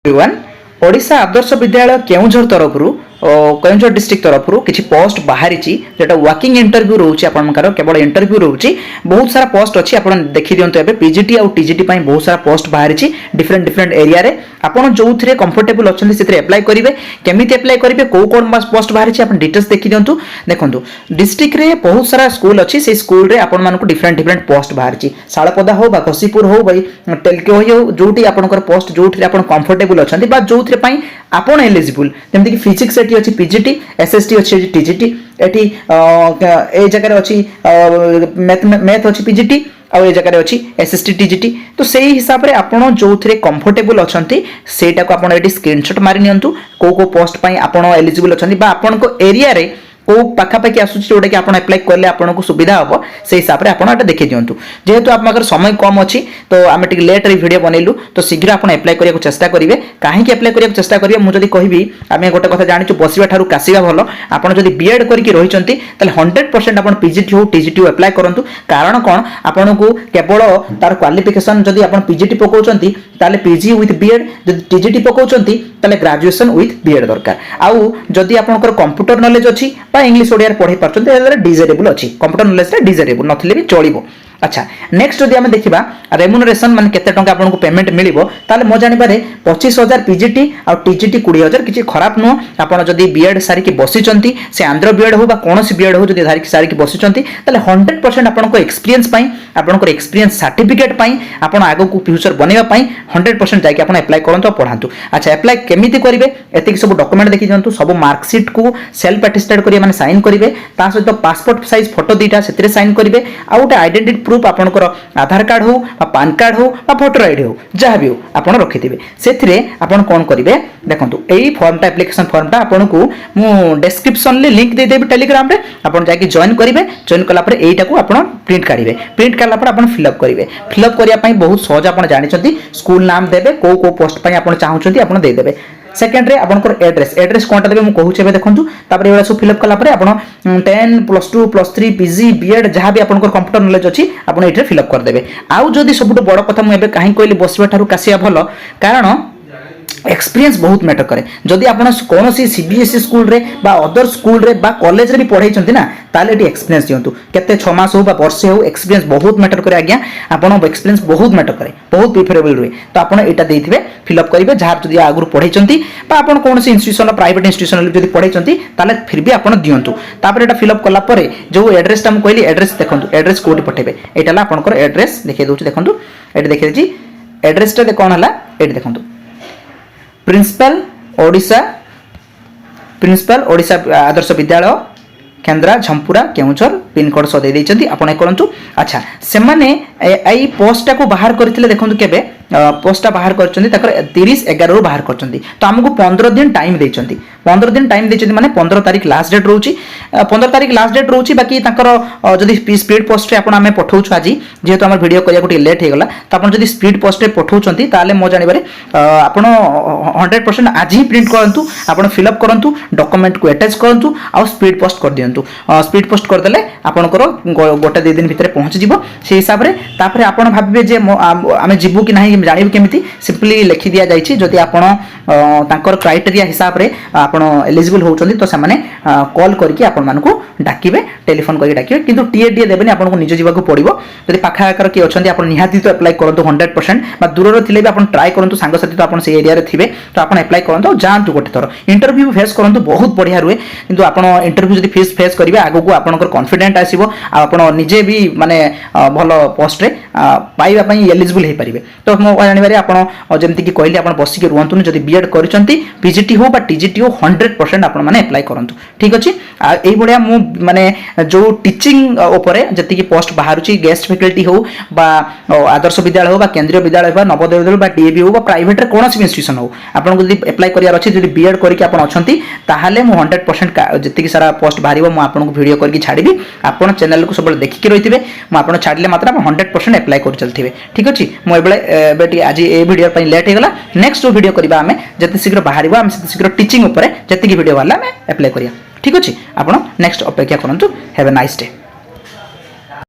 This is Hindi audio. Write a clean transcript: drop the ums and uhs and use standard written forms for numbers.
एवरीवन ओडिशा आदर्श विद्यालय केउझर तरफ केउझर डिस्ट्रिक्ट तरफ किसी पोस्ट बाहरी जोटा वर्किंग इंटरव्यू रोचे आपंकर केवल इंटरव्यू रोचे बहुत सारा पोस्ट अच्छी आप देखी दिंतु ए पीजीटी और टीजीटी बहुत सारा पोस्ट बाहरी डिफरेंट डिफरेंट एरिया रे आपन जो थे कंफर्टेबल अच्छे से एप्लाई करेंगे केमी एप्लाई करेंगे कौ कौन पोस्ट बाहरी आप डिटेल्स देखी दिंतु देखो डिस्ट्रिक्ट रे बहुत सारा स्कूल अच्छी से स्कूल रे आपण मानक डिफरेंट डिफरेंट पोस्ट बाहरी शालपदा हो घसीपुर हो टेलको हो जो आपंकर पोस्ट जो कंफर्टेबल अच्छा जो आपन एलिजिबल जमती कि फिजिक्स एटी अच्छी पीजीटी एसएसटी अच्छी टीजीटी एटी ए जगह अच्छी मैथ अच्छी पीजीटी आउ ए जगह अच्छी एसएसटी टीजीटी तो से हिसाब से आपड़ जो थे कंफर्टेबल अच्छा सेटा को आप स्क्रीनशॉट मारी नियंतु को पोस्ट पाई आपड़ एलिजिबल अच्छा आपण एरिया रे को पाखापाखि आसूँ जोटा कि आप एप्लाई कले आपको सुविधा हम से हिसाब से आप देखी दिंतु जेहेतु आप समय कम अच्छी तो आम टे लेट वीडियो बनइलु तो शीघ्र आप एप्लाई करने चेष्टा करेंगे कहीं एप्लाई करने चेष्टा करेंगे मुझे कहबी आम गोटे कथा जाचु बसवा ठार काशिया भल आपड़ जब बीएड करके रही 100% आप पीजीटी हो टीजीटी हो एप्लाई करूँ कारण कौन आपन को केवल तार क्वालिफिकेशन जदि आप पीजीटी पकाउछंती ताले पीजी विथ बीएड जदि टीजीटी पकाउछंती ताले ग्रेजुएशन विथ बीएड दरकार आउ जदि आपनकर कंप्यूटर नॉलेज अच्छी इंग्लिश ओडिया पढ़ी पार्टी डिजेबल अच्छी कंप्यूटर नॉलेज डिजेबल नथिले भी चलिबो। अच्छा नेक्स्ट जदि आम देखा रेमुनरेशन मान केते टंका आपको पेमेंट मिलिबो ताले मो जानिबारे 25,000 पीजीटी और टीजीटी 20,000 किसी खराब नुह आपड़ जदि बीएड सारिकी बसिचंती से आंध्र बीएड हो कौन बीएड हो जदि सारिकी बसिचंती ताले 100% आपनको एक्सपीरियंस पाई आपनको एक्सपीरियंस सर्टिफिकेट पाई आपण आगो को फ्यूचर बनेबा पाई 100% जाके आपण अप्लाई करंतु पढांतु। अच्छा अप्लाई केमिति करिवे एतिक सब डॉक्यूमेंट देखि जंतु सब मार्कशीट को सेल्फ अटेस्टेड करिवे माने साइन करिवे ता सहित पासपोर्ट साइज फोटो दीटा सेतिरे साइन करिवे आ उटे आइडेंटिटी प्रूफ आपनकर आधार कार्ड हो पान कार्ड हो भोटर आईडी हो जहाँ भी हो आपन रखिथिबे सेथिरे आपन कोन करिवे देखंतु एई फॉर्मटा एप्लिकेशन फॉर्मटा आपनको मु डिस्क्रिप्शन ले लिंक दे देबी टेलीग्राम रे आपन जाके जॉइन करिवे जॉइन कला पर एईटा को आपन प्रिंट काढिवे प्रिंट काढला पर आपन फिल अप करिवे फिल अप करिया पई बहुत सहज आपन जानिचंती स्कूल नाम देबे को पोस्ट पई आपन चाहुचंती आपन दे देबे सेकेंड रे आपनकर एड्रेस कोनटा देबे मु कहूचे बे देखंतु तापर एवला सब फिल अप कला पर आपन 10 +2 +3 पीजी बीएड जहां भी आपनकर कंप्यूटर नॉलेज अछि आपन एठरे फिल अप कर देबे। आउ जदी सबुठ बड़ कथा मु एबे काहे कहली बसवा ठारू कासिया भलो कारण एक्सपीरियंस बहुत मैटर करे जदि आप कौन सीबीएसई स्कूल रे बा अदर स्कूल रे बा कॉलेज रे भी पढ़ाई ना ताले एटी एक्सपीरियंस दियंतु केते 6 मास हो बा वर्षे हो एक्सपीरियंस बहुत मैटर करे आज्ञा आपन एक्सपीरियंस बहुत मैटर करे बहुत प्रिफरेबल रहे तो आपन एटा देथिबे फिल अप करिवे जहां जदि आगुर पढ़ाई बा आपन कौन इंस्टीट्यूशन प्राइवेट इंस्टीट्यूशन जदि पढ़ाई ताले फिर भी आपन दियंतु तापर एटा फिल अप कला परे जो एड्रेस ता हम कहली एड्रेस देखंतु एड्रेस कोड पठेबे एटा ला आपनकर एड्रेस देखै दोछु देखंतु एटा देखै छि एड्रेस ता कोन हला एटा देखंतु प्रिंसिपल ओडिशा आदर्श विद्यालय केन्द्रा झंपुरा केउझर पिनकोड सो दे देइचंती आपण करंतु। अच्छा से माने एई पोस्टा को बाहर करथिले देखंतु केबे पोस्टा बाहर करचंती तकर 30/11 रो बाहर करचंती तो हमको 15 दिन टाइम देइचंती 15 दिन टाइम देइचंती माने 15 तारिख लास्ट डेट रहउची 15 तारिख लास्ट डेट रहउची बाकी तकर जदी स्पीड पोस्ट रे आपण आमे पठौछु आजी जेहेतु हमर वीडियो करिया कोटी लेट हे गला त आपण जदी स्पीड पोस्ट रे पठौचंती ताले मो जानिबारे आपण 100% आज ही प्रिंट करंतु आपण फिल अप करंतु डॉक्यूमेंट को अटैच करंतु आ स्पीड पोस्ट कर दियंतु स्पीड पोस्ट कर देले आपनकर गोटे 2 दिन भितर पहुंच जिवो से हिसाब रे तापर आपण भाबिबे जे आमे जिवु कि नाही जानिबे केमिति सिंपली लिखि दिया जाइछि जदि आपण तांकर क्राइटेरिया हिसाब रे आपण एलिजिबल होउचंदी तो से माने कॉल करके आपण मानको डाकिबे टेलीफोन करके डाकिबे किंतु टीए देबेनी आपण को निज जीवा को पड़िबो जदि पाखा आकर के अछंदी आपण निहाती तो अप्लाई करंतु 100% बा दूर रो थिले भी आपण ट्राई करंतु सांग साथी तो आपण से एरिया रे थिबे तो आपण अप्लाई करंतु जानतु गोटे थरो इंटरव्यू फेस करंतु बहुत बढ़िया रुए किंतु आपण इंटरव्यू जदि फेस करिवे आगो को आपनकर कॉन्फिडेंट आसीबो आपण निजे भी माने भलो पोस्ट रे पाइबा पई एलिजिबल हे परिबे तो मो जानिबारे आपण जेमति कि कहली आपण बसी के रुहंतु जदि बीएड करिसंती पीजीटी हो बा टीजीटी हो 100% आपण माने अप्लाई करंतु ठीक अछि। आ एई बढिया मु माने जो टीचिंग ऊपर जति कि पोस्ट बाहरुची गेस्ट फैकल्टी हो बा आदर्श विद्यालय हो बा केंद्रीय विद्यालय बा नवोदय विद्यालय बा डीएवी हो बा प्राइवेट रे कोनोसी इंस्टीट्यूशन हो आपण जदि अप्लाई करियार अछि जदि बीएड करके आपण अछंती ताहाले मु 100% जति कि सारा पोस्ट बाहरिबो मु आपण को वीडियो करके छाड़ीबी आपण चैनल को सब देखि के रहिथिबे मु आपण छाडले मात्र 100% अप्लाई कर चलथिबे ठीक अछि। मु एबेटी आज ए वीडियो पई लेट हे गला नेक्स्ट वीडियो करबा हमें जति शीघ्र बाहरिबो हम जति शीघ्र टीचिंग ऊपर जति कि वीडियो वाला हमें अप्लाई करिया ठीक अछि। आपण नेक्स्ट अपेक्षा करंतु हैव अ नाइस डे।